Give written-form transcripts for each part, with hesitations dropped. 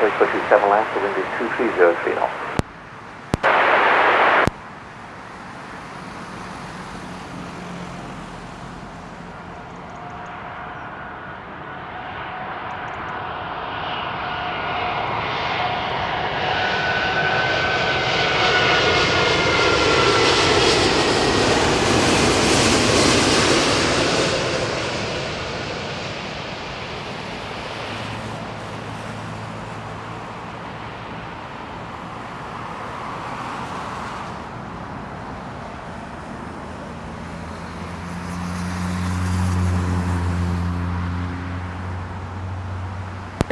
approach for 27 left, the wind is 2303 knots.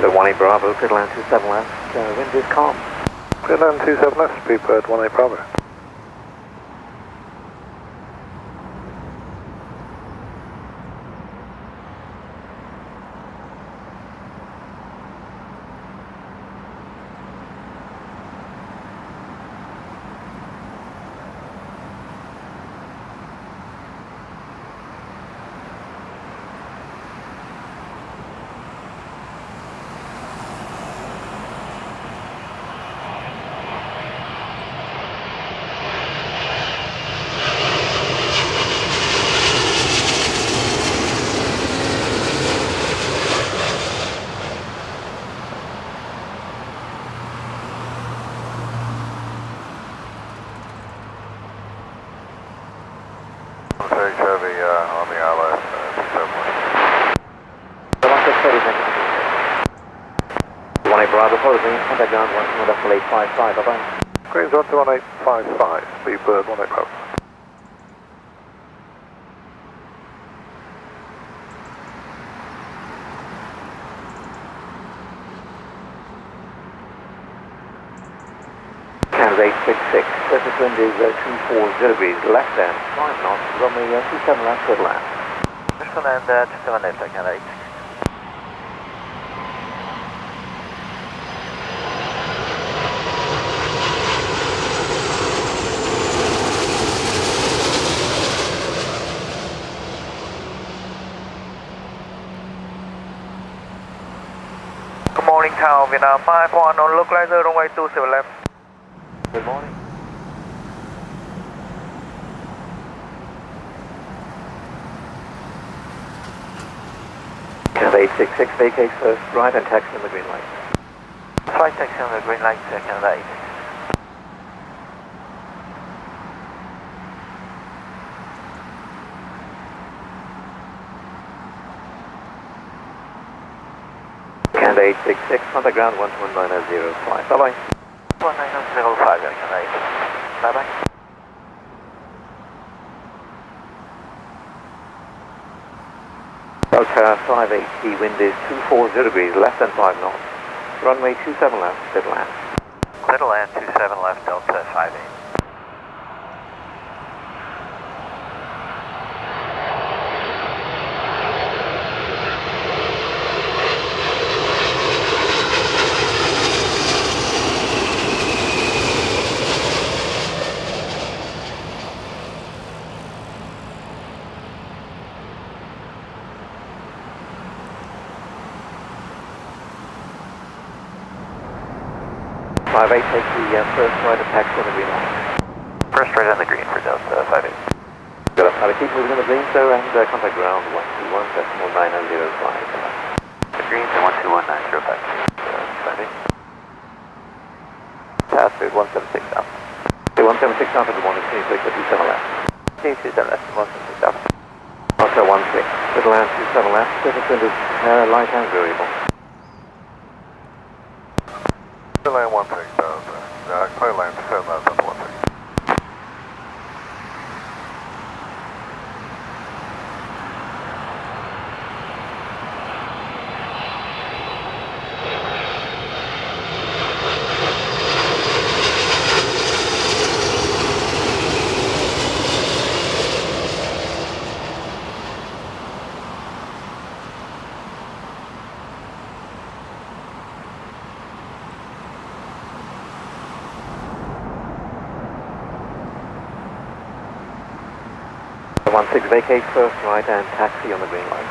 The 18 Bravo, clear land 27 left, wind is calm. Clear land 27 left, speed bird 18 Bravo. Very heavy on the ILS, 18 Bravo, follow me, contact ground 12855, bye-bye. Green's 11855, speed bird 18 Bravo. Canada 866, surface wind is 240 degrees, left hand, 5 knots, runway 27 left, clear land. Bristol and 27 left, Canada 866. Good morning, Tower, Vietnam 51 on localizer, runway 27 left. Good morning. Canada 866, vacate first right and taxi on the green light. Flight taxi on the green light, Canada 866. Canada 866, contact ground 11905, bye-bye. 1905, Canada 866. Bye-bye. Delta 580, wind is 240 degrees, less than 5 knots. Runway 27 left, clear land. Clear land 27 left, Delta 58. Take the first right of taxi on the green light. First right on the green for Delta 58. Good enough. Keep moving on the green, sir, and contact ground 121.9005. The green's at 121.9005. 58. Pass through 176 up. Okay, 176 up at the morning, please, take the 27 left. Okay, 27 left, 176 up. Delta 16, little land 27 left, surface wind is light and variable. Clear land 16000, clear land 7 left on 160. Six vacate first right and taxi on the green light.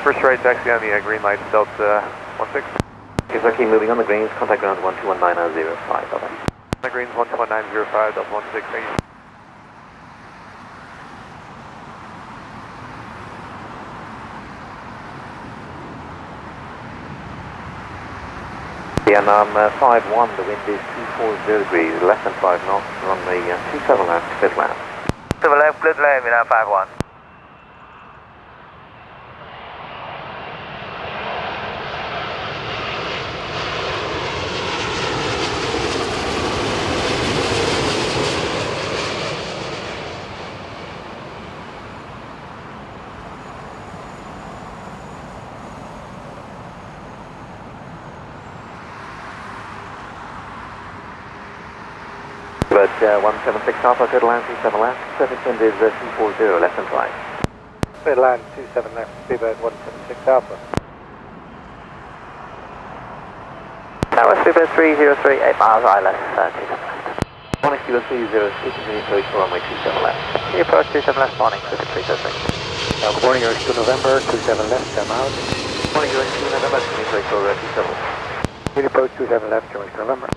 First right taxi on the green light, Delta 16. If I keep moving on the greens, contact ground 121905. Bye-bye. The greens 121.905, that's 168. Vietnam 51, the wind is 240 degrees, less than 5 knots, runway 27 left, clear land. 7 left, clear land, Vietnam 51. But 176 Alpha, clear land 27 left, surface wind is 240, less than 5. Clear land 27 left, Speedbird 176 Alpha. Tower Speedbird 303, 8 miles ILS, 27 left. Morning Speedbird 303, continue approach for runway 27 left. Continue approach 27 left, morning, 303. Good morning, yours 2 November, 27 left, 10 miles. Morning, yours 2 November, continue approach for 27 left. Continue approach 27 left, yours 2 November.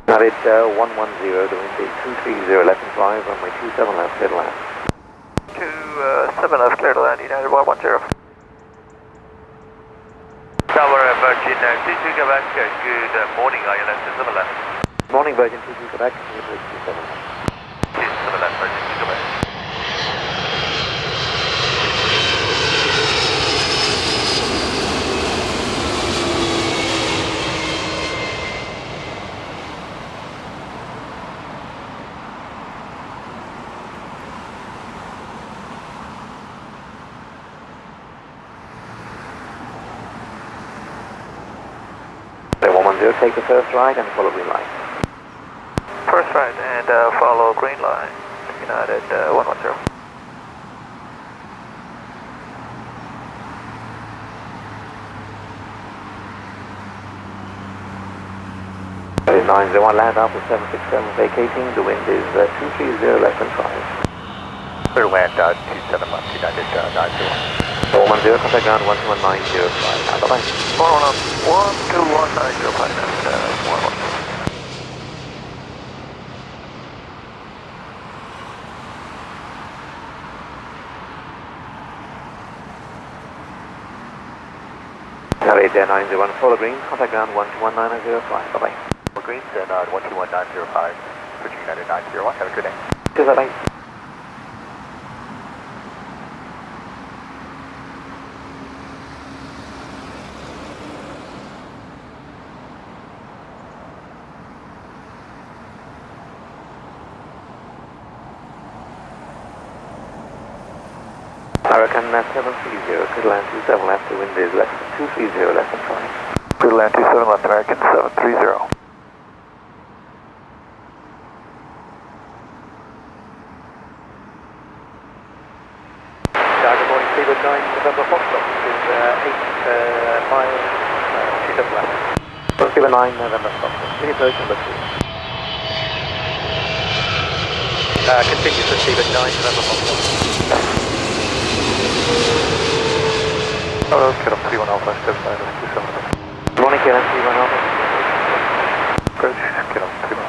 Narrate 110, the wind is 230, left and 5, runway 27 left, clear land. 27 left, clear to land, United 110. Tower Virgin 22 Quebec, good morning, ILS 7 left. Morning, Virgin 22 Quebec, continue approach 27 left. 7 left, Virgin 2 Quebec. Take the first right and follow green line. First right and follow green line, United 110. 901 land after 767 vacating, the wind is 230, less than 5. Clear land 27 left, United 901. 410, contact ground 121905. Bye-bye. 121.905 and 110. Narrate 901, follow green, contact ground 121905. Bye-bye. Greens and 121905, Virgin United 901, have a good day. Cheers, bye-bye. American 730, good land 27 left, the wind is less than 230, less than 5. Good land 27 left, American 730. Good morning, Speedbird 9 November Foxtrot, is 8 miles, 27 left. Speedbird 9 November Foxtrot, continue approach number 2. Continue for Speedbird 9 November Foxtrot. Oh, get up 31 Alpha, 79 and 27 left. Morning, KLM 31 Alpha. Approach, get up 31.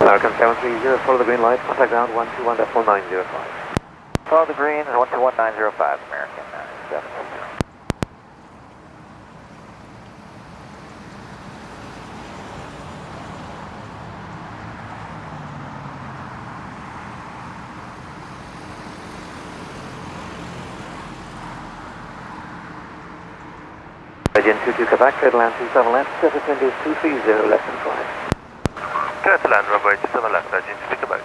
American 730, follow the green light, contact ground 121.905. Follow the green, 121.905, American 730. Virgin 22 Quebec, clear to land 27 left, surface wind is 230, less than 5. Clear to land, runway 27 left, Virgin 22 Quebec.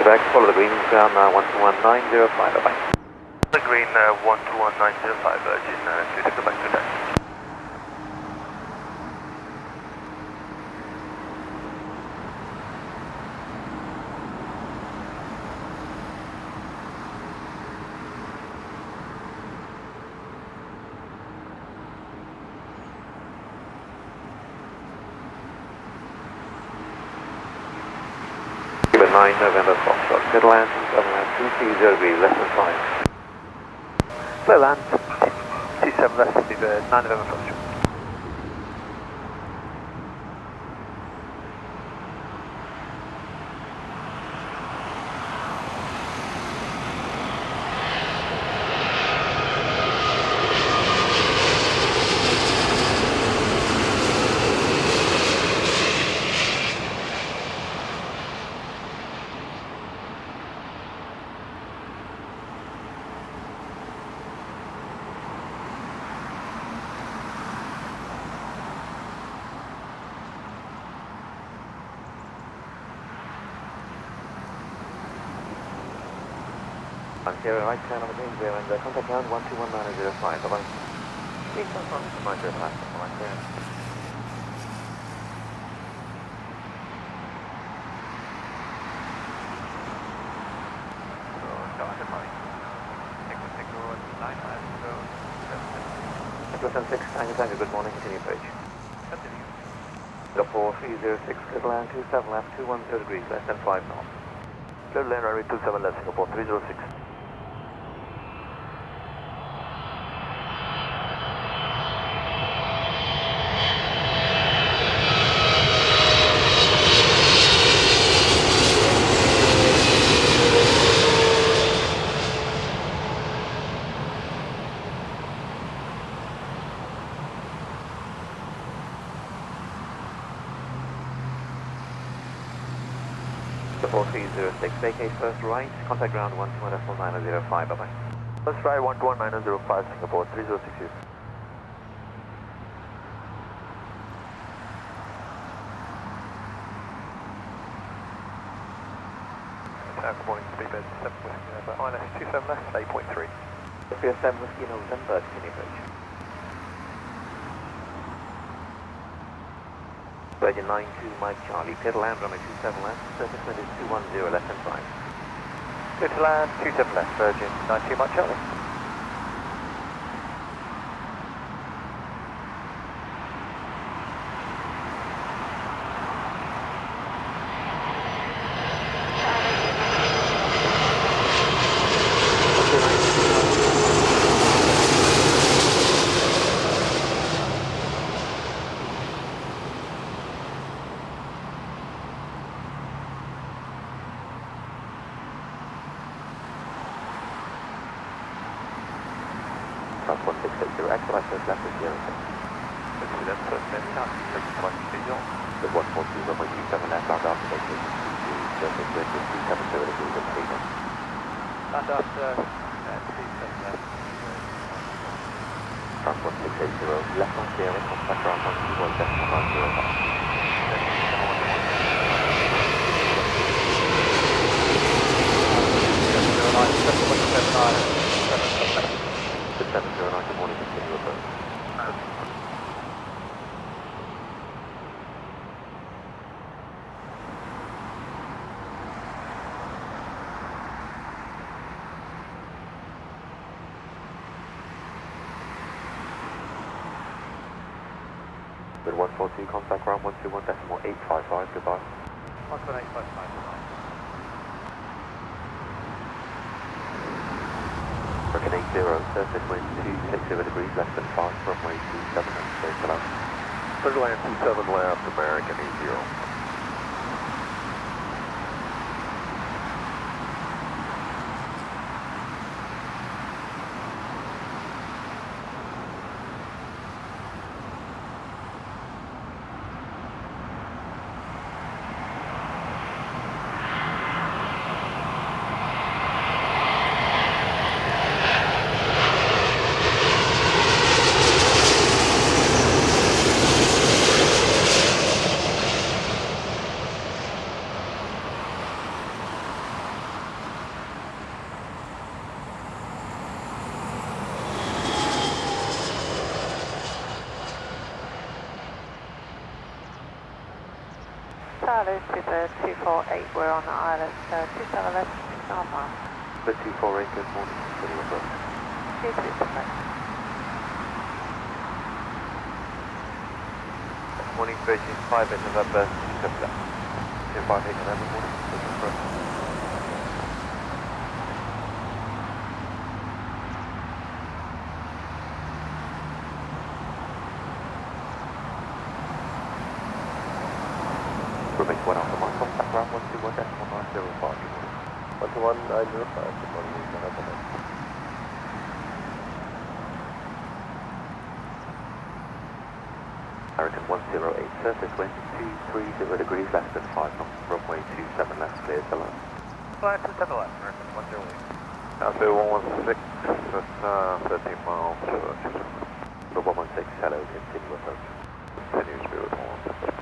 Quebec, follow the green, ground 121905, bye-bye. The green 121905, Virgin, to Quebec to taxi. Cuba 9 November Foxtrot, clear land, 230 degrees, less than 5. Clear land, 27 left, 9 November Foxtrot. Sierra right turn on the green zero and contact ground 121905, bye-bye. Please confirm to 905, right there. Nicholas 6, Tango, good morning, continue approach. Continue. 4306, clear land, 27 left, 210 degrees, less than 5 knots. Clear land, runway 27 left, Singapore 306. The 4306, vacate first right, contact ground 121905, bye-bye. First right 121905, Singapore 306. Good morning, speedbed 7 Whiskey November, ILS 27 left, 8.3. Sophia 7 Whiskey November, continue approach. Virgin 92 Mike Charlie, clear to land, runway 27 left, surface wind is 210, less than 5. Clear to land, 27 left, Virgin 92 Mike Charlie. Plus 1660, actualize first left is 06. Clear left, first left, now, take the flight procedure. The 142 runway 27 left, land after vacation, surface wind is 270 degrees at 3 knots. Land after 27 left. Plus 1680, left on steering, contact ground 121.905. Good 709, good morning, continue approach. With 142, contact ground 121.855, goodbye. 11855. American 80, surface wind 260 degrees, less than 5, runway 27, clear to land. Clear land 27 left, American 80. Hello, Super 248, we're on ILS 27 left, 6.5 miles. The 248, good morning, continue approach. 227 left. Morning, Beijing 5 in November, 27 left. 258 November morning, continue approach. Remain 1 Alpha Mike, contact ground 121.905, good morning. 121.905, good morning, American 108, surface wind 230 degrees, less than 5 knots, runway 27 left, clear to land. Flight 27 left, American 108. Alpha 116, that's 13 miles, the 116, hello, continue approach. Continue Spirit 116.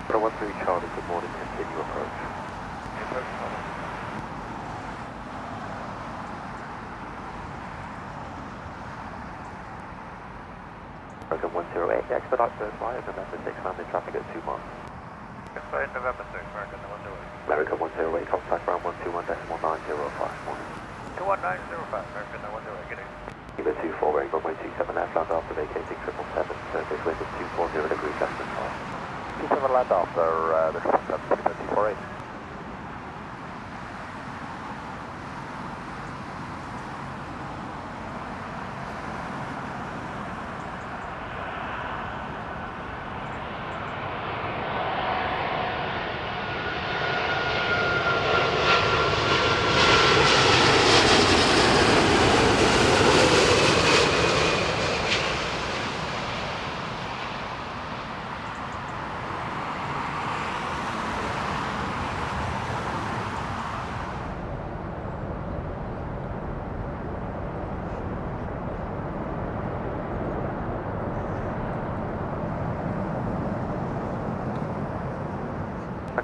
Bravo 13 Charlie, good morning, continue approach. American 108, expedite first flight, November 6, landing traffic at 2 miles. Expedite November 6, American 108. American 108, contact ground 121.905, morning. 21905, American 108, getting. Eva 248, runway 27 left, land after vacating 777, surface wind at 240 degrees, less than 5. 27 land after the 777, 248.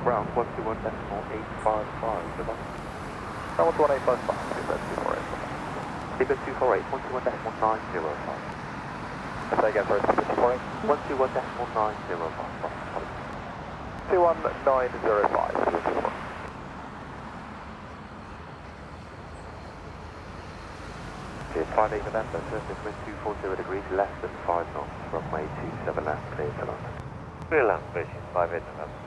Ground 121.855, good luck. Ground 11855, Seabird 248. Seabird 248, 121.905. Say again, sorry, Seabird 248? 121.905. 21905, Seabird 248. 58 November, surface wind 240 degrees, less than 5 knots, runway 27 left, clear to land. Clear land, Beijing 5 in November.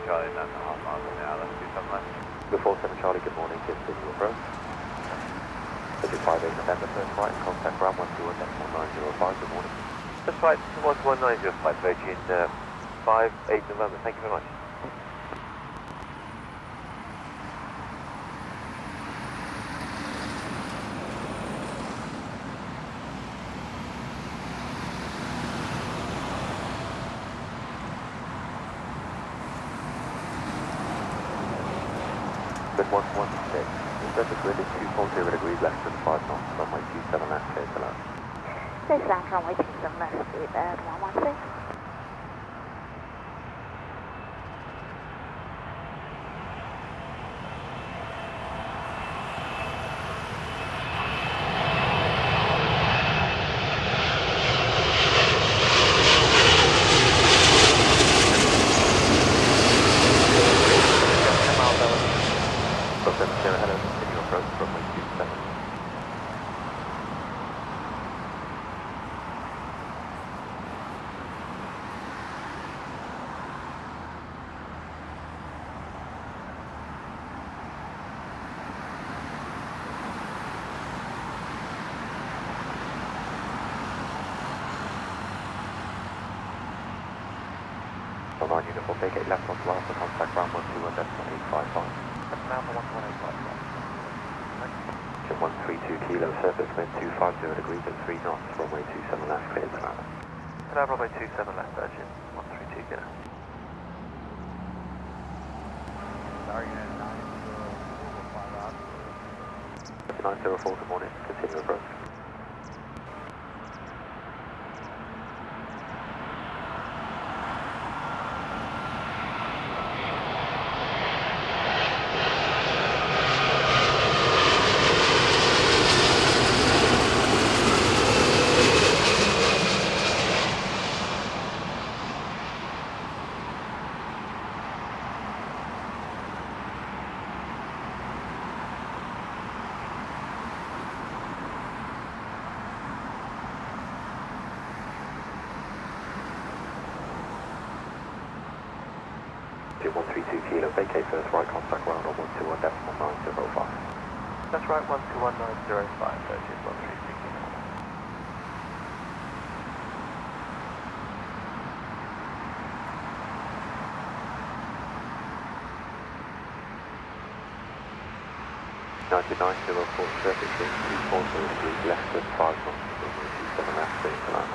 Charlie, 9.5 miles an hour, let's do something like that. The 47 Charlie, good morning, continue approach. This is 58 November, first flight, contact ground 121.905, good morning. First flight 11905, Beijing 58 November, thank you very much. Good 116, the surface wind is 240 degrees, less than 5 knots, runway 27 left, clear to land. This land runway 27 left, Seabird 116. 9 uniform, vacate left onto Alpha, contact ground 121.855. That's Alpha 121.855. 132 kilo, surface wind 250 degrees at 3 knots, runway 27 left, clear to land. Canada runway 27 left, Virgin, 132 kilo. Target 904, good morning, continue approach. Jim 132 kilo, vacate first right, contact ground on 121.905. That's right, 121.905, Virgin, 132 kilo. Surface wind 240 degrees less than 5 knots, runway 27 left, clear to land.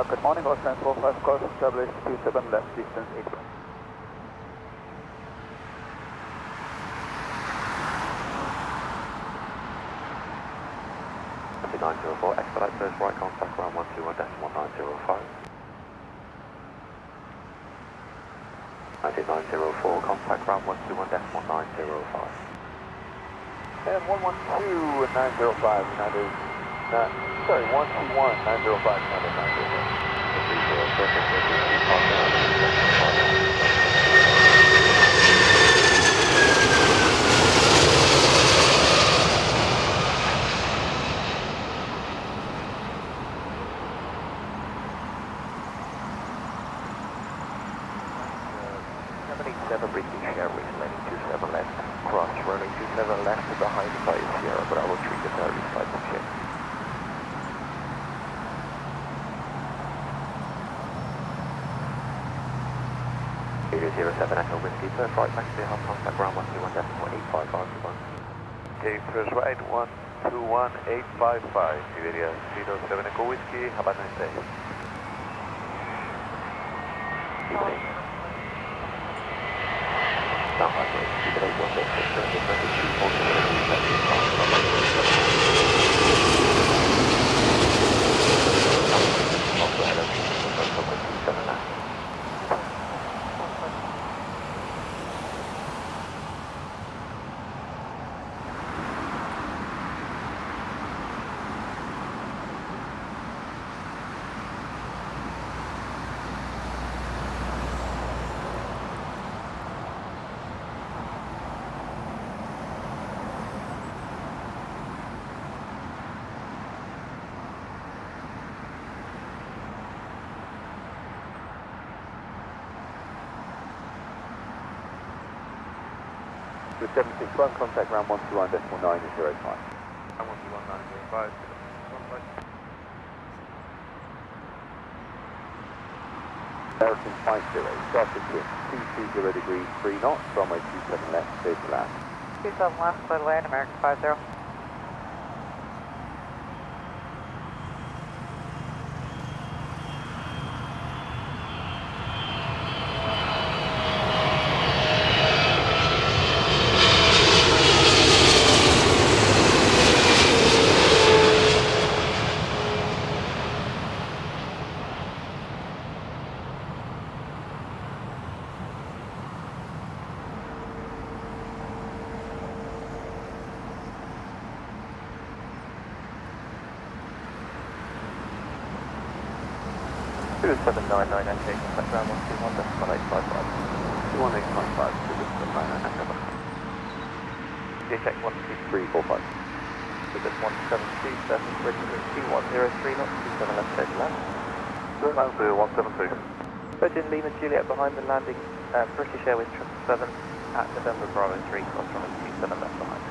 Good morning, Ocean 45 course established 27 left, distance 8. 904, expedite first right, contact ground 121.1905. 904, contact ground 121.1905. And 112.905, United, 121.905, United 905. 30, surface wind 250 British Airways, landing 27 left, cross running 27 left to the high side Sierra, but I will treat the target side to check. Zero 07 Echo Whiskey, first right, taxi half contact ground 121.855. Okay, first right, 121.855, Iberia 07 Echo Whiskey, have a nice day. Evening. Now, I'm going to keep it at 1.6, surface wind 240 degrees less than 5 knots. Also, hello, runway 27 left. With 761, contact ground 121.905. 121.905. American 50, started wind 220 degrees, 3 knots, runway 27 left, clear to land. 27 left, clear to land, American 50. 2799 NK, contact ground 121.855. 21855, Cibus 799 Echo. check 12345. Cibus 1727, Bridgetown 2103 knots, 27 left, take left. Land 172. Virgin Lima Juliet behind the landing, British Airways 777 at November Bravo 3, cross runway 27 left behind.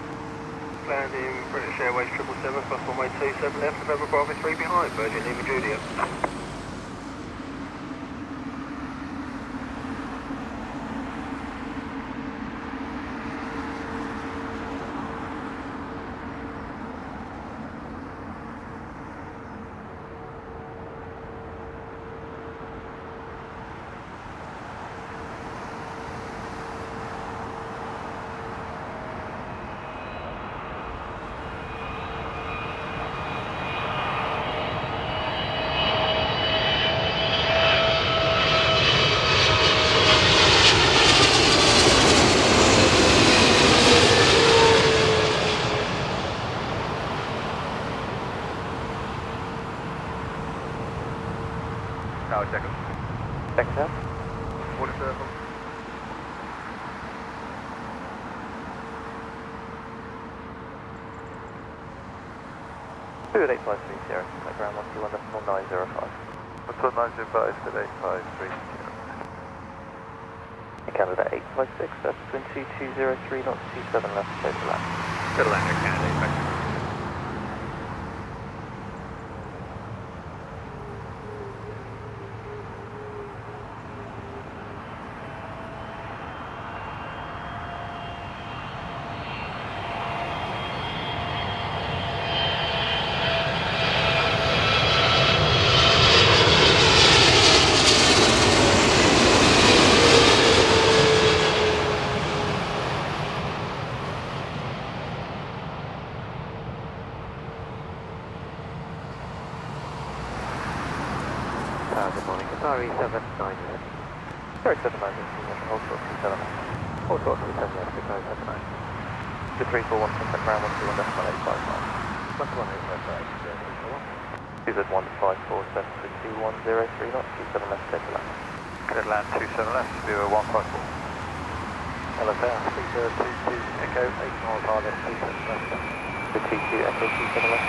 Landing British Airways 777, cross runway 27 left, November Bravo 3 behind, Virgin Lima Juliet. Now check it. Check that. Water circle. Good 8530, contact ground 121.905. 12905, good 853. Canada 856, that's twin 2203 knots, 27 left, close to land. Good land, Canada 856. Good morning, Qatar 790. Sorry, 790, hold short 27 left. Hold short 27 left, Qatar 790. Good 341, contact ground 121.855. 121.855. Cruise at 154, 732, 103 knots, 27 left, close to land. Good land 27 left, 0154. LFR 3022 Echo, 8 miles hard left, 27 left. Good 22, Echo 27 left,